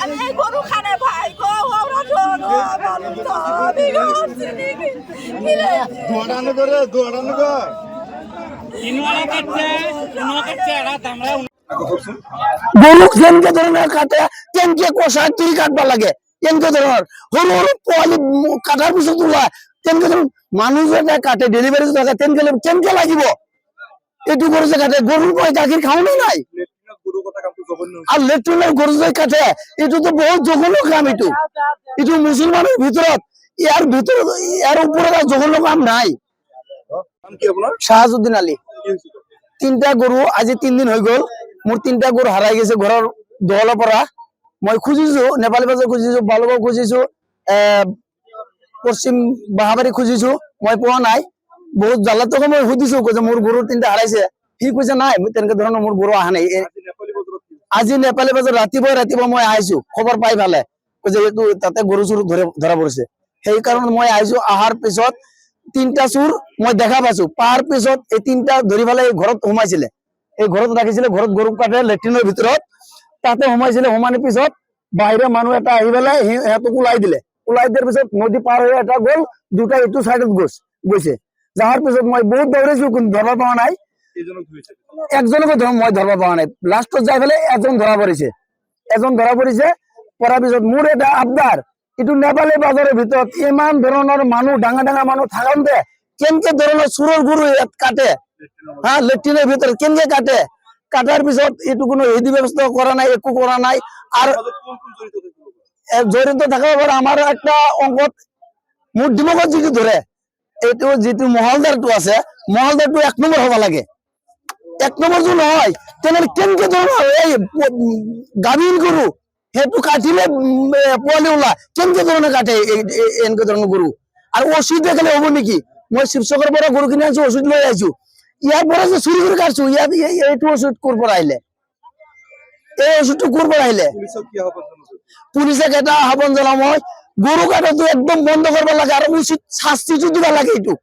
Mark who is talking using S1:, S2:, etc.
S1: আমি গরু খানে ভাই গো ওরা জনো বলুন তো আমি গরছিনি
S2: দৌড়ানো করে দৌড়ানো কর
S3: গরু কেনকে ধরনের কাটে কেনকে কষা তুই কাটবা লাগে কেনকে ধরনের সরু সরু পোয়ালি কাটার পিছত তোলা কেনকে ধরুন মানুষ এটা কাটে ডেলিভারি টাকা কেনকে লাগিব এইটো গরু যে কাটে গরুর পয় গাখীৰ খাওনি নাই আর লেট্রিনের গরু যে কাটে এইটো তো বহুত জঘন্য কাম এইটো এইটো মুসলমানের ভিতৰত ইয়ার উপরে জঘন্য কাম নাই শাহাজুদ্দিন আলী তিনটা গরু আজি 3 দিন হৈ গল মোর তিনটা গরু হারাই গেছে ঘরের দহলৰ পৰা মই খুঁজিছো নেপালী বাজার খুঁজিছো বালুগাঁও খুঁজিছো পশ্চিম বাহাবাৰী খুঁজিছো মই পোৱা নাই বহুত জালাতক মই সুধিছো কৈছে মোৰ গরু তিনটা হারাইছে সি কৈছে নাই তেনেকে ধৰণৰ মোৰ গরু আহা নাই আজি নেপালী বাজার ৰাতিপুৱা মই আহিছো খবৰ পাই ভালে কৈছে এইটো তাতে গরু চুৰ ধৰা পৰিছে সেই কাৰণে মই আহিছো আহাৰ পিছত তিনটা চুৰ মই দেখা পাইছো পাৰ পিছত এই তিনটা ধৰি পেলাই ঘৰত সোমাইছিলে এই ঘৰত ৰাখিছিলে ঘৰত গরু কাটে লেট্ৰিনৰ ভিতৰত তাতে সোমাইছিলে সোমানোর পিছত বাহিরে মানুষ এটা আহি পেলাই সিহঁতক ওলাই দিয়াৰ পিছত নদী পাৰ হৈ এটা গল দুটা ইটো সাইডত গৈছে যাওয়ার পিছত মই বহুত দৌড়াইছো কিন্তু ধরবা পাওয়া নাই একজনকে মই ধরবা পাওয়া নাই লাস্টত যাই পেলাই এজন ধরা পৰিছে পৰাৰ পিছত মোৰ এটা আবদার ইটো নেপালী বাজারের ভিতৰত ইমান ধৰণৰ মানুহ ডাঙৰ মানুহ থাকতে কেনকে ধৰণৰ চুৰৰ গরু ইয়াত কাটে হ্যাঁ লেট্রিনের ভিতরে কেনকে কাটে কাটার পিছত এইটো কোনো হেদি ব্যবস্থা করা নাই একো করা নাই আর জড়িত থাকার আমার একটা অঙ্কত মোৰ দিমকত যিটো ধরে এইটো যিটো মহলদারটো আছে মহলদারটো 1 নম্বৰ হবা লাগে 1 নম্বৰ যদি নহয় তেনেহলে কেনকে ধৰণৰ এই গাভীন গরু সেইটো কাটিলে পোৱালি ওলা কেনকে ধৰণৰ কাটে এনেকে ধৰণৰ গরু আর ওষুধ দেখালে হব নেকি মই শিৱসাগৰৰ পৰা গরু কিনে আছো ওষুধ লৈ আহিছো ইয়ার পরে যে চুরি করে কাটছো এইটো ওষুধ কোর পর আইলে এই ওষুধটো কোর পর আইলে পুলিশে এটা আহ্বান জানাম গরু কাটাটো একদম বন্ধ করবা লাগে আর উচিত শাস্তিটো দিবা লাগে এইটো